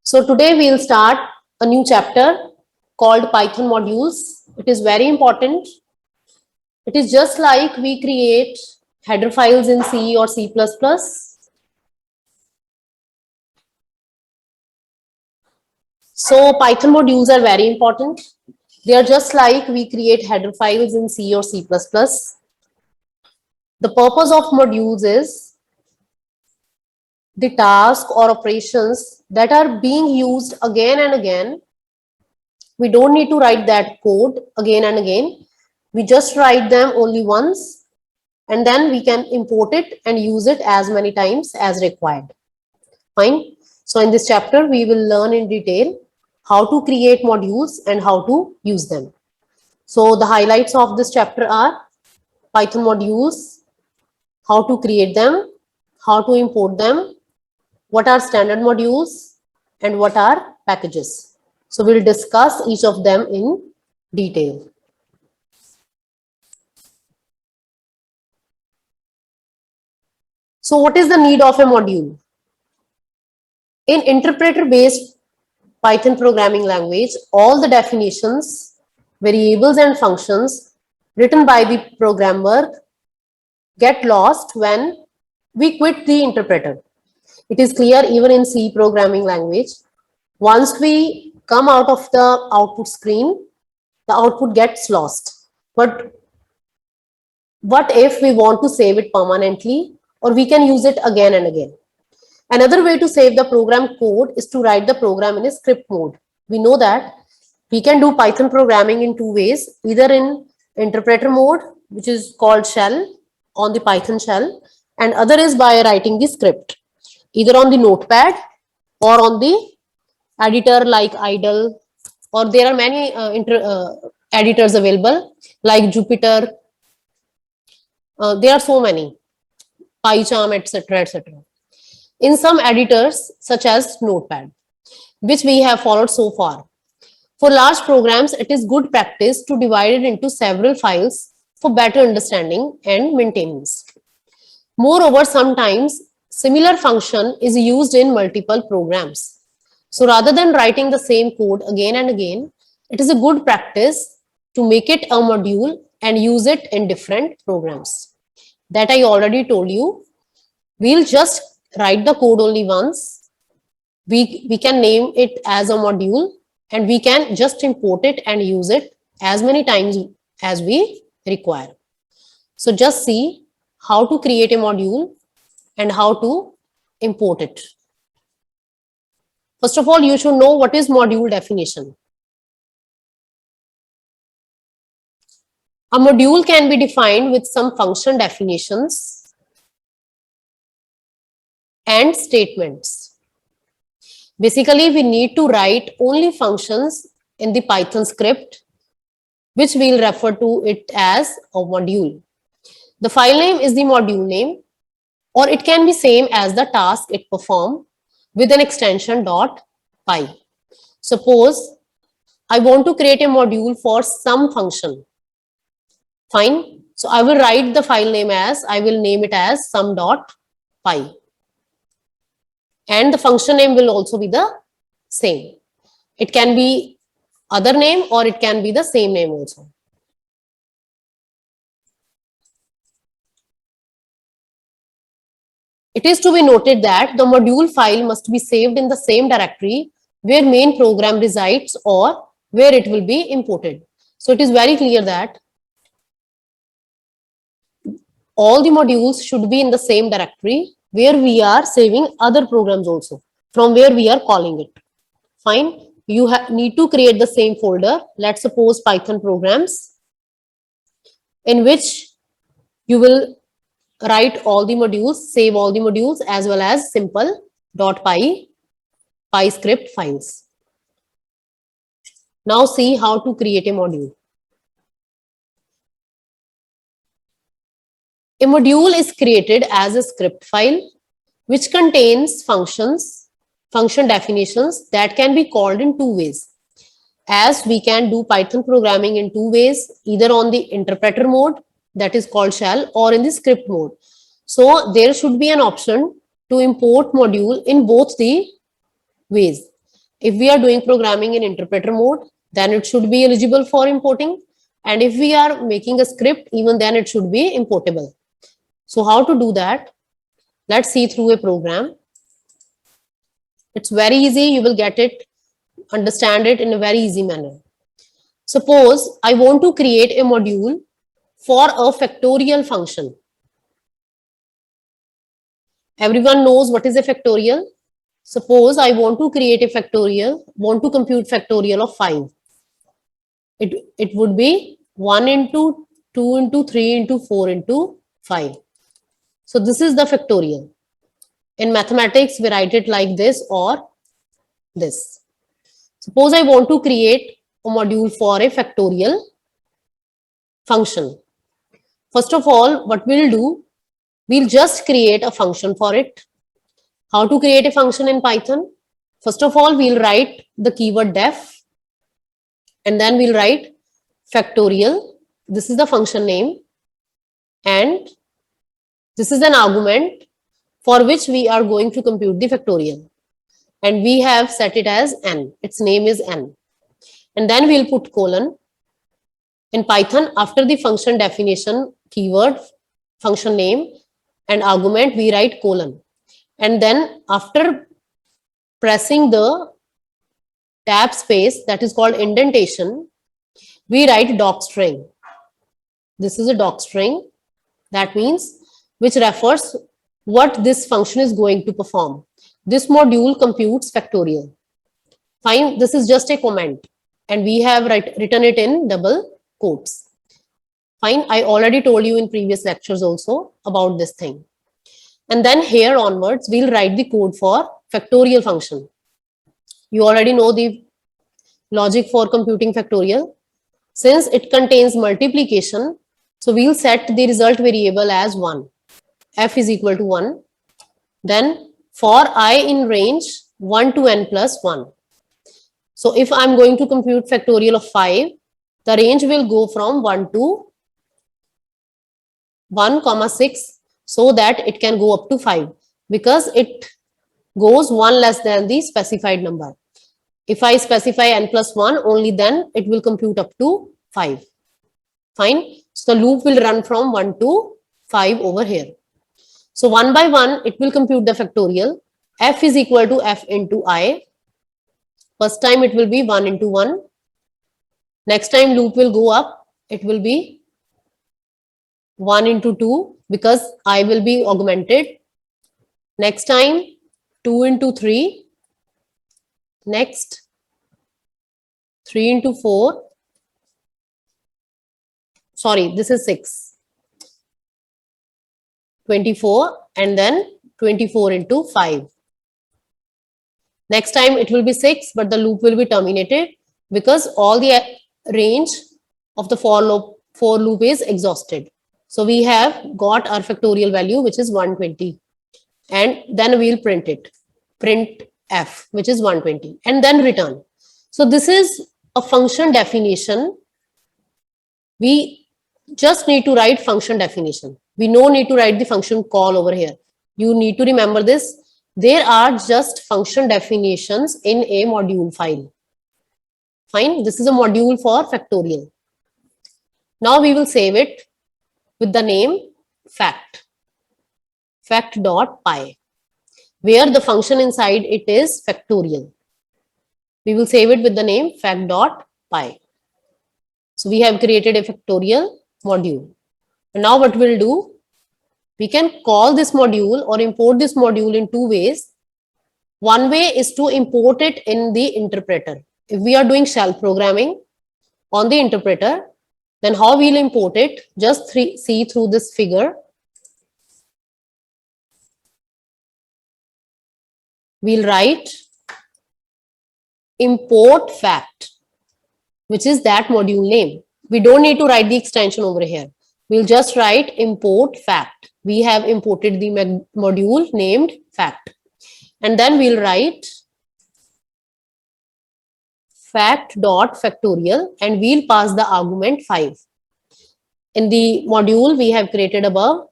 So today we'll start a new chapter called Python modules. It is very important. It is just like we create header files in C or C++. So Python modules are very important. They are just like we create header files in C or C++. The purpose of modules is the task or operations that are being used again and again. We don't need to write that code again and again. We just write them only once and then we can import it and use it as many times as required. Fine. So in this chapter, we will learn in detail how to create modules and how to use them. So the highlights of this chapter are Python modules, how to create them, how to import them, what are standard modules, and what are packages. So we'll discuss each of them in detail. So what is the need of a module? In interpreter-based Python programming language, all the definitions, variables and functions written by the programmer get lost when we quit the interpreter. It is clear even in C programming language. Once we come out of the output screen, the output gets lost. But what if we want to save it permanently, or we can use it again and again? Another way to save the program code is to write the program in a script mode. We know that we can do Python programming in two ways, either in interpreter mode, which is called shell on the Python shell, and other is by writing the script, either on the notepad or on the editor like idle, or there are many editors available like Jupyter. There are so many, PyCharm, etc., etc. In some editors, such as Notepad, which we have followed so far. For large programs, it is good practice to divide it into several files for better understanding and maintenance. Moreover, sometimes similar function is used in multiple programs. So rather than writing the same code again and again, it is a good practice to make it a module and use it in different programs. That I already told you. We'll just write the code only once. We can name it as a module and we can just import it and use it as many times as we require. So just see how to create a module and how to import it. First of all, you should know what is module definition. A module can be defined with some function definitions and statements. Basically, we need to write only functions in the Python script, which we'll refer to it as a module. The file name is the module name, or it can be same as the task it performs with an extension .py. Suppose I want to create a module for some function. Fine. So I will write the file name as, I will name it as sum.py. And the function name will also be the same. It can be other name or it can be the same name also. It is to be noted that the module file must be saved in the same directory where main program resides or where it will be imported. So it is very clear that all the modules should be in the same directory where we are saving other programs also, from where we are calling it. Fine. You need to create the same folder. Let's suppose Python programs, in which you will write all the modules, save all the modules as well as simple .py script files. Now see how to create a module. A module is created as a script file which contains function definitions that can be called in two ways. As we can do Python programming in two ways, either on the interpreter mode, that is called shell, or in the script mode. So there should be an option to import module in both the ways. If we are doing programming in interpreter mode, then it should be eligible for importing. And if we are making a script, even then it should be importable. So how to do that? Let's see through a program. It's very easy. You will get it, understand it in a very easy manner. Suppose I want to create a module for a factorial function. Everyone knows what is a factorial. Suppose I want to create a factorial, want to compute factorial of 5. It would be 1 into 2 into 3 into 4 into 5. So this is the factorial. In mathematics, we write it like this or this. Suppose I want to create a module for a factorial function. First of all, what we'll do, we'll just create a function for it. How to create a function in Python? First of all, we'll write the keyword def, and then we'll write factorial. This is the function name, and this is an argument for which we are going to compute the factorial. And we have set it as n. Its name is n. And then we'll put colon. In Python, after the function definition, keyword, function name, and argument, we write colon. And then after pressing the tab space, that is called indentation, we write docstring. This is a docstring. That means which refers what this function is going to perform. This module computes factorial. Fine, this is just a comment, and we have written it in double quotes. Fine, I already told you in previous lectures also about this thing. And then here onwards, we'll write the code for factorial function. You already know the logic for computing factorial. Since it contains multiplication, so we'll set the result variable as 1. F is equal to 1. Then for I in range 1 to n plus 1. So if I'm going to compute factorial of 5, the range will go from 1 to 1, 6, so that it can go up to 5, because it goes 1 less than the specified number. If I specify n plus 1, only then it will compute up to 5. Fine. So the loop will run from 1 to 5 over here. So one by one, it will compute the factorial. F is equal to F into I. First time it will be 1 into 1. Next time loop will go up. It will be 1 into 2, because I will be augmented. Next time 2 into 3. Next 3 into 4. Sorry, this is 6. 24, and then 24 into 5. Next time it will be 6, but the loop will be terminated because all the range of the for loop is exhausted. So we have got our factorial value, which is 120. And then we'll print it. Print F, which is 120, and then return. So this is a function definition. We just need to write function definition. We no need to write the function call over here. You need to remember this. There are just function definitions in a module file. Fine. This is a module for factorial. Now we will save it with the name fact.py, where the function inside it is factorial. We will save it with the name fact.py. So we have created a factorial module. And now what we'll do, we can call this module or import this module in two ways. One way is to import it in the interpreter. If we are doing shell programming on the interpreter, then how we'll import it? Just see through this figure. We'll write import fact, which is that module name. We don't need to write the extension over here. We'll just write import fact. We have imported the module named fact. And then we'll write fact.factorial, and we'll pass the argument 5. In the module we have created above,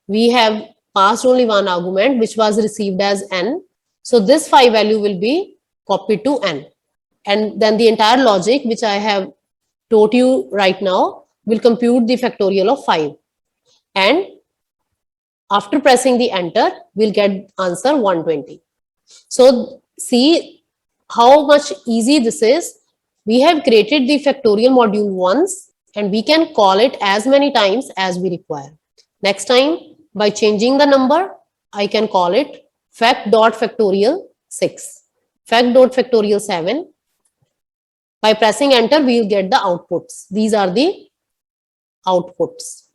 we have passed only one argument, which was received as n. So this 5 value will be copied to n. And then the entire logic which I have taught you right now will compute the factorial of 5. And after pressing the enter, we'll get answer 120. So see how much easy this is. We have created the factorial module once and we can call it as many times as we require. Next time, by changing the number, I can call it fact.factorial 6, fact.factorial 7. By pressing enter, we will get the outputs. These are the outputs.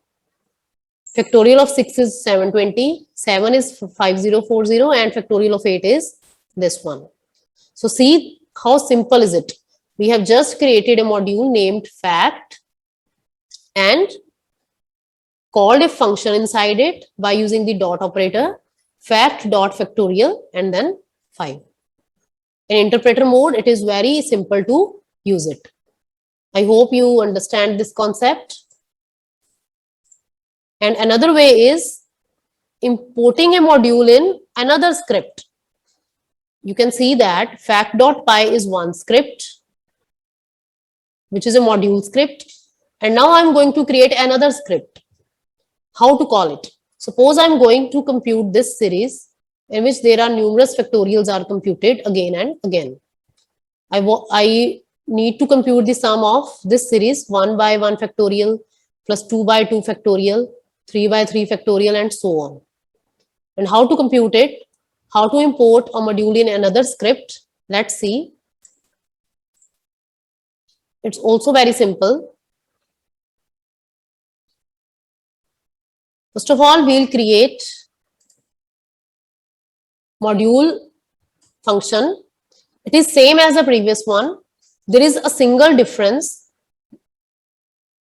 Factorial of 6 is 720, 7 is 5040, and factorial of 8 is this one. So see how simple is it. We have just created a module named fact and called a function inside it by using the dot operator, fact.factorial and then 5. In interpreter mode, it is very simple to use it. I hope you understand this concept. And another way is importing a module in another script. You can see that fact.py is one script, which is a module script. And now I'm going to create another script. How to call it? Suppose I'm going to compute this series in which there are numerous factorials are computed again and again. I need to compute the sum of this series 1 by 1 factorial plus 2 by 2 factorial, 3 by 3 factorial and so on. And how to compute it? How to import a module in another script? Let's see. It's also very simple. First of all, we'll create module function. It is same as the previous one. There is a single difference.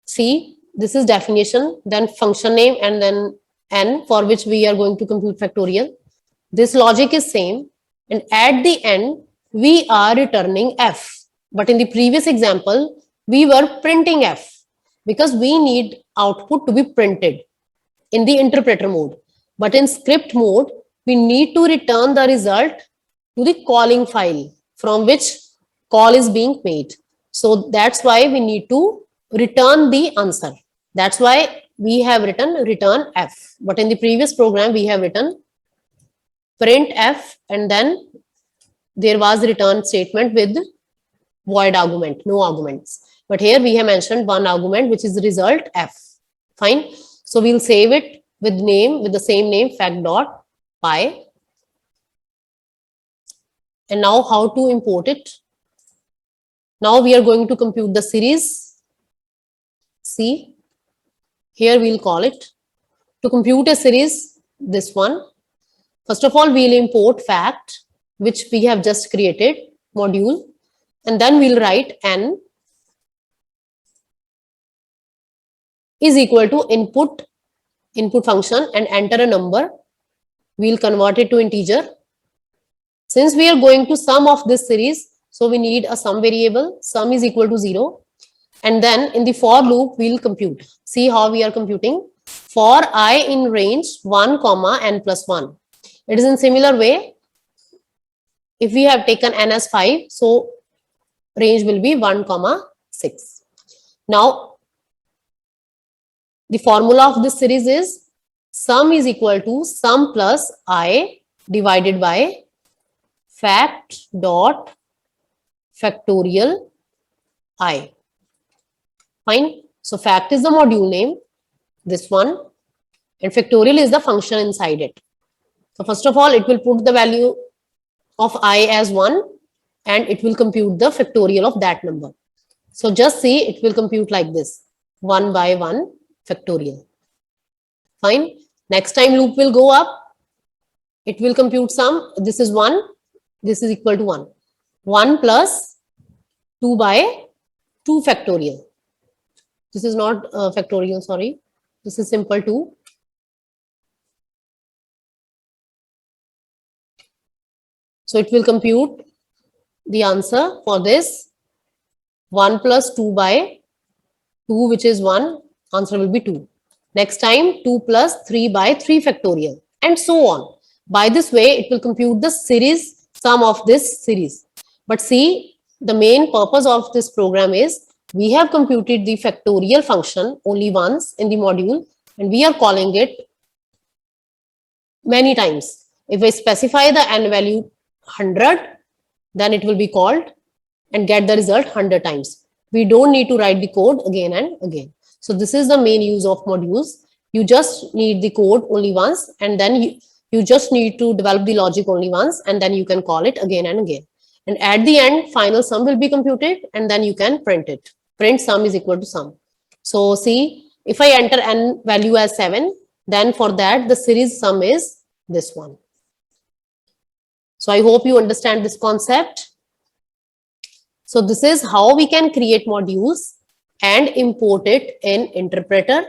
See, this is definition, then function name, and then n, for which we are going to compute factorial. This logic is same, and at the end we are returning f. But in the previous example, we were printing f because we need output to be printed in the interpreter mode. But in script mode, we need to return the result to the calling file from which call is being made. So that's why we need to return the answer. That's why we have written return f. But in the previous program, we have written print f and then there was return statement with void argument, no arguments. But here we have mentioned one argument, which is the result f. Fine. So we'll save it with name, with the same name, fact.py. And now how to import it? Now we are going to compute the series. See, here we'll call it. To compute a series, this one. First of all, we'll import fact, which we have just created, module. And then we'll write n is equal to input function and enter a number. We'll convert it to integer. Since we are going to sum of this series, so we need a sum variable. Sum is equal to 0. And then in the for loop, we'll compute. See how we are computing. For I in range 1, n plus 1. It is in similar way. If we have taken n as 5, so range will be 1, 6. Now, the formula of this series is sum is equal to sum plus I divided by fact dot factorial I. Fine. So fact is the module name, this one, and factorial is the function inside it. So first of all, it will put the value of I as 1 and it will compute the factorial of that number. So just see, it will compute like this, 1 by 1 factorial. Fine. Next time loop will go up. It will compute sum. This is 1. This is equal to 1. 1 plus 2 by 2 factorial. This is not factorial, sorry. This is simple 2. So it will compute the answer for this 1 plus 2 by 2, which is 1. Answer will be 2. Next time 2 plus 3 by 3 factorial and so on. By this way, it will compute the series sum of this series. But see, the main purpose of this program is we have computed the factorial function only once in the module, and we are calling it many times. If I specify the n value 100, then it will be called and get the result 100 times. We don't need to write the code again and again. So this is the main use of modules. You just need the code only once, and then you just need to develop the logic only once, and then you can call it again and again. And at the end, final sum will be computed, and then you can print it. Print sum is equal to sum. So see, if I enter n value as 7, then for that the series sum is this one. So I hope you understand this concept. So this is how we can create modules and import it in interpreter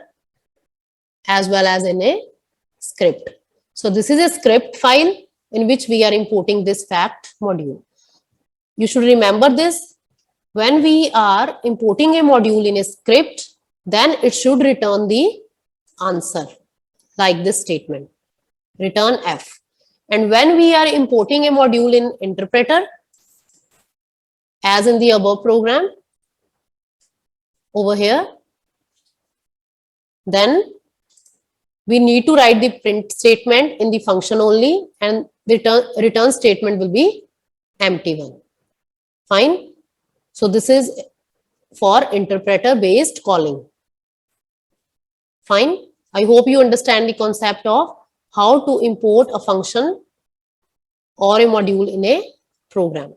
as well as in a script. So this is a script file in which we are importing this fact module. You should remember this. When we are importing a module in a script, then it should return the answer like this statement, return F. And when we are importing a module in interpreter, as in the above program over here, then we need to write the print statement in the function only, and the return statement will be empty one. Fine. So this is for interpreter based calling. Fine. I hope you understand the concept of how to import a function or a module in a program.